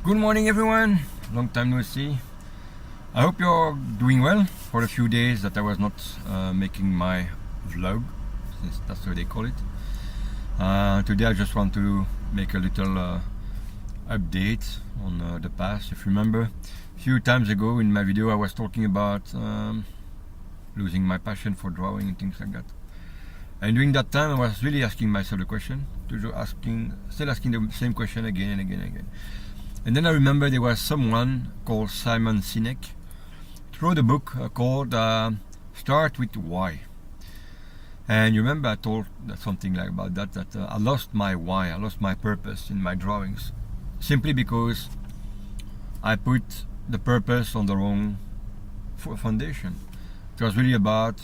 Good morning, everyone. Long time no see. I hope you're doing well. For a few days that I was not making my vlog, since that's what they call it. Today I just want to make a little update on the past. If you remember, a few times ago in my video I was talking about losing my passion for drawing and things like that. And during that time I was really asking myself the question, still asking the same question again and again and again. And then I remember there was someone called Simon Sinek who wrote a book called Start with Why. And you remember I told something like about that I lost my why, I lost my purpose in my drawings, simply because I put the purpose on the wrong foundation. It was really about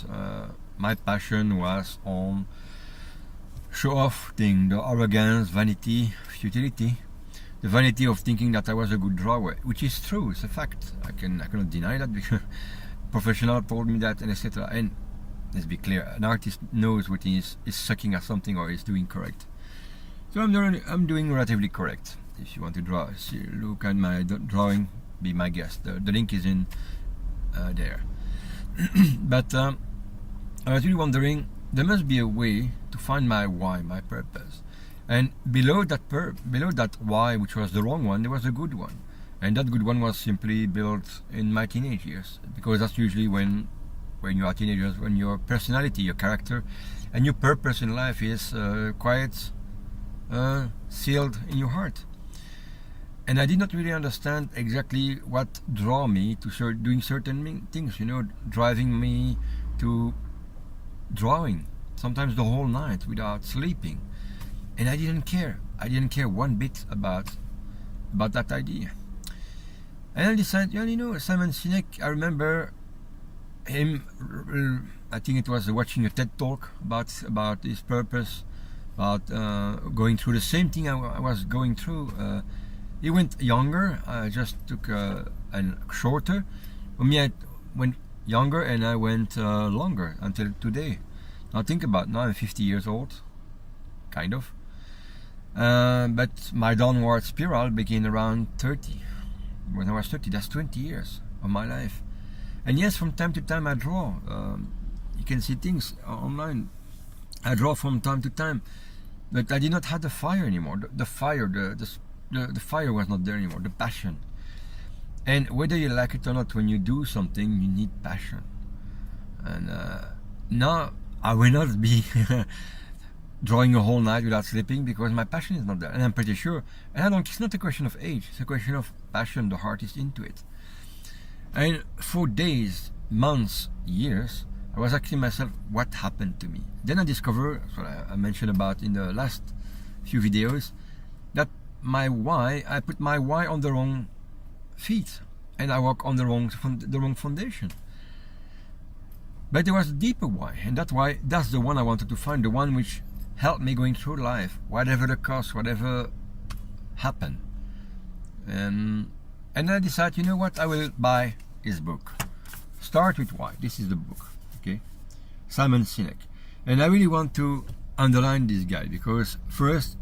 my passion was on show-off thing, the arrogance, vanity, futility. The vanity of thinking that I was a good drawer, which is true, it's a fact. I cannot deny that because professional told me that, and etc. And let's be clear, an artist knows what he is sucking at something or is doing correct. So I'm doing relatively correct. If you want to draw, see, look at my drawing, be my guest. The link is in there. But I was really wondering, there must be a way to find my why, my purpose. And below that why, which was the wrong one, there was a good one. And that good one was simply built in my teenage years. Because that's usually when you are teenagers, when your personality, your character, and your purpose in life is quite sealed in your heart. And I did not really understand exactly what drew me to doing certain things, driving me to drawing, sometimes the whole night without sleeping. And I didn't care. I didn't care one bit about that idea. And I decided, Simon Sinek, I remember him, I think it was watching a TED talk about his purpose, about going through the same thing I was going through. He went younger, I just took a shorter. For me, I went younger and I went longer until today. Now think about, now I'm 50 years old, kind of. But my downward spiral began around 30. When I was 30, that's 20 years of my life. And yes, from time to time I draw. You can see things online. I draw from time to time, but I did not have the fire anymore. The fire was not there anymore. The passion. And whether you like it or not, when you do something, you need passion. And now I will not be drawing a whole night without sleeping because my passion is not there, and I'm pretty sure. And it's not a question of age; it's a question of passion. The heart is into it. And for days, months, years, I was asking myself, what happened to me? Then I discovered, what I mentioned about in the last few videos, that I put my why on the wrong feet, and I walk on the wrong foundation. But there was a deeper why, and that's the one I wanted to find, the one which helped me going through life, whatever the cost, whatever happened. And I decided, you know what, I will buy his book. Start with Why. This is the book, okay? Simon Sinek. And I really want to underline this guy because first,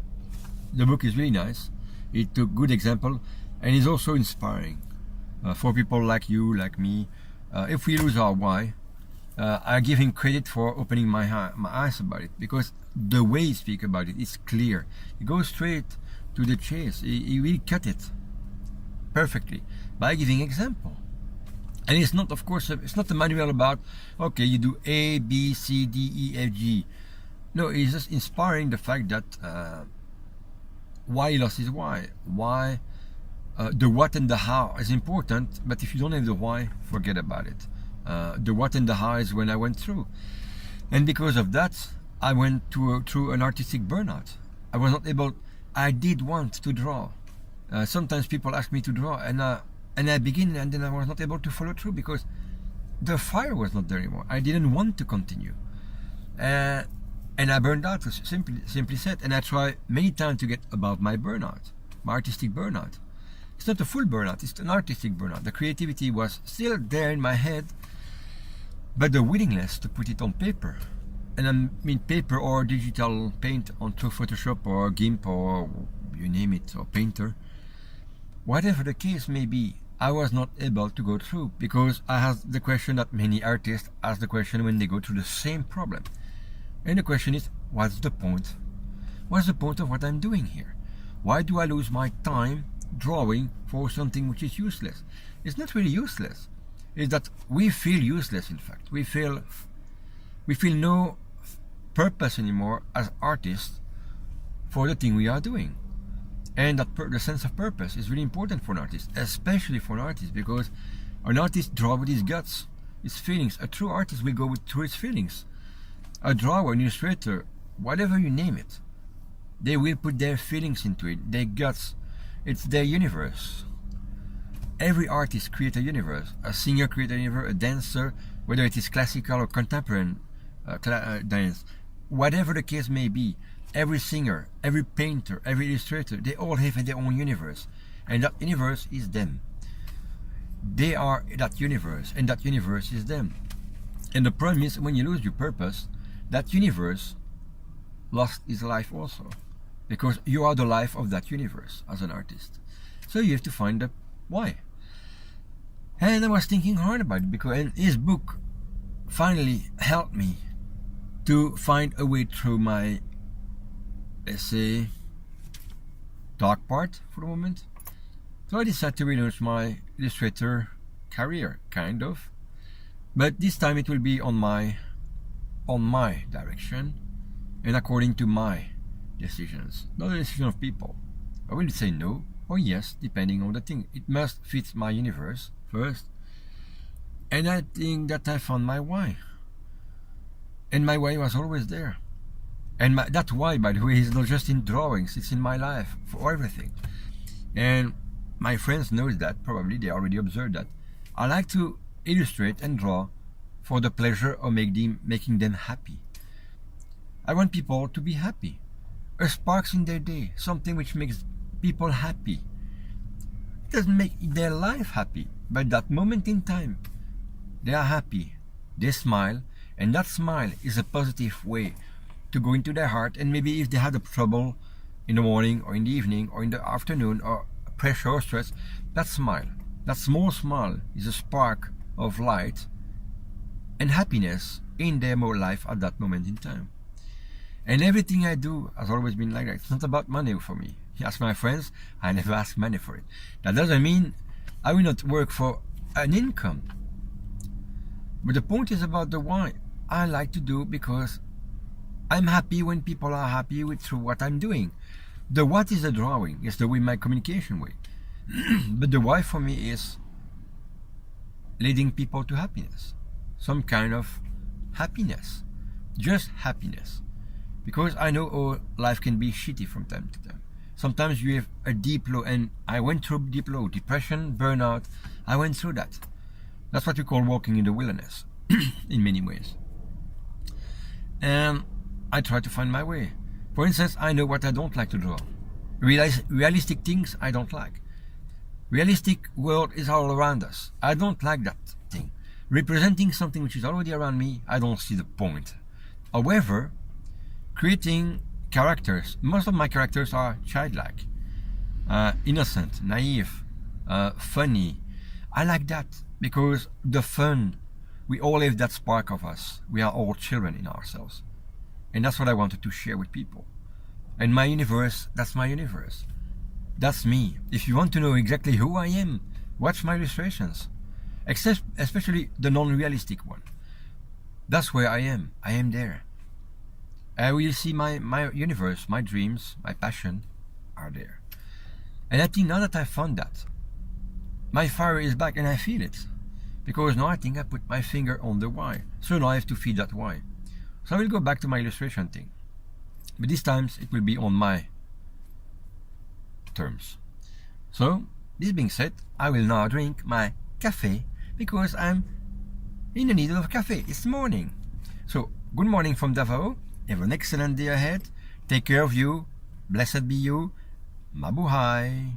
the book is really nice. It took good example and is also inspiring for people like you, like me. If we lose our why, I give him credit for opening my eyes about it, because the way he speaks about it is clear. He goes straight to the chase. He really cut it perfectly by giving example. And it's not, of course, it's not a manual about, okay, you do A, B, C, D, E, F, G. No, he's just inspiring the fact that why he lost his why. Why, the what and the how is important, but if you don't have the why, forget about it. The what and the how is when I went through. And because of that, I went through an artistic burnout. I was not able, I did want to draw. Sometimes people ask me to draw and I begin and then I was not able to follow through because the fire was not there anymore. I didn't want to continue. And I burned out, simply said. And I tried many times to get about my burnout, my artistic burnout. It's not a full burnout, it's an artistic burnout. The creativity was still there in my head, but the willingness to put it on paper, and I mean paper or digital paint onto Photoshop or GIMP or you name it, or Painter, whatever the case may be, I was not able to go through because I have the question that many artists ask the question when they go through the same problem. And the question is, what's the point? What's the point of what I'm doing here? Why do I lose my time drawing for something which is useless? It's not really useless. It's that we feel useless, in fact. We feel no purpose anymore as artists for the thing we are doing. And that the sense of purpose is really important for an artist, especially for an artist, because an artist draws with his guts, his feelings. A true artist will go through his feelings. A drawer, an illustrator, whatever you name it, they will put their feelings into it, their guts. It's their universe. Every artist creates a universe. A singer creates a universe, a dancer, whether it is classical or contemporary dance, whatever the case may be. Every singer, every painter, every illustrator, they all have their own universe. And that universe is them. They are that universe, and that universe is them. And the problem is, when you lose your purpose, that universe lost its life also. Because you are the life of that universe as an artist. So you have to find the why. And I was thinking hard about it, because his book finally helped me to find a way through my, let's say, dark part for the moment. So I decided to relaunch my illustrator career, kind of. But this time it will be on my direction and according to my decisions, not the decision of people. I will say no or yes, depending on the thing. It must fit my universe first. And I think that I found my why. And my why was always there. And that why, by the way, is not just in drawings, it's in my life, for everything. And my friends know that, probably, they already observed that. I like to illustrate and draw for the pleasure of making them happy. I want people to be happy. A spark in their day, something which makes people happy. It doesn't make their life happy, but that moment in time, they are happy, they smile, and that smile is a positive way to go into their heart. And maybe if they had a trouble in the morning or in the evening or in the afternoon or pressure or stress, that smile, that small smile is a spark of light and happiness in their life at that moment in time. And everything I do has always been like that. It's not about money for me. Ask my friends, I never ask money for it. That doesn't mean I will not work for an income. But the point is about the why. I like to do because I'm happy when people are happy through what I'm doing. The what is the drawing, is the way, my communication way. But the why for me is leading people to happiness. Some kind of happiness. Just happiness. Because I know life can be shitty from time to time. Sometimes you have a deep low, and I went through deep low, depression, burnout. I went through that. That's what we call walking in the wilderness, in many ways. And I try to find my way. For instance, I know what I don't like to draw. Realistic things I don't like. Realistic world is all around us. I don't like that thing. Representing something which is already around me, I don't see the point. However, creating characters, most of my characters are childlike, innocent, naive, funny. I like that because the fun, we all have that spark of us. We are all children in ourselves. And that's what I wanted to share with people. And my universe, that's my universe. That's me. If you want to know exactly who I am, watch my illustrations. Especially the non-realistic one. That's where I am. I am there. I will see my universe, my dreams, my passion are there. And I think now that I found that, my fire is back and I feel it. Because now I think I put my finger on the why. So now I have to feed that why. So I will go back to my illustration thing. But this time it will be on my terms. So, this being said, I will now drink my cafe because I'm in the need of cafe. It's morning. So, good morning from Davao. Have an excellent day ahead. Take care of you. Blessed be you. Mabuhay.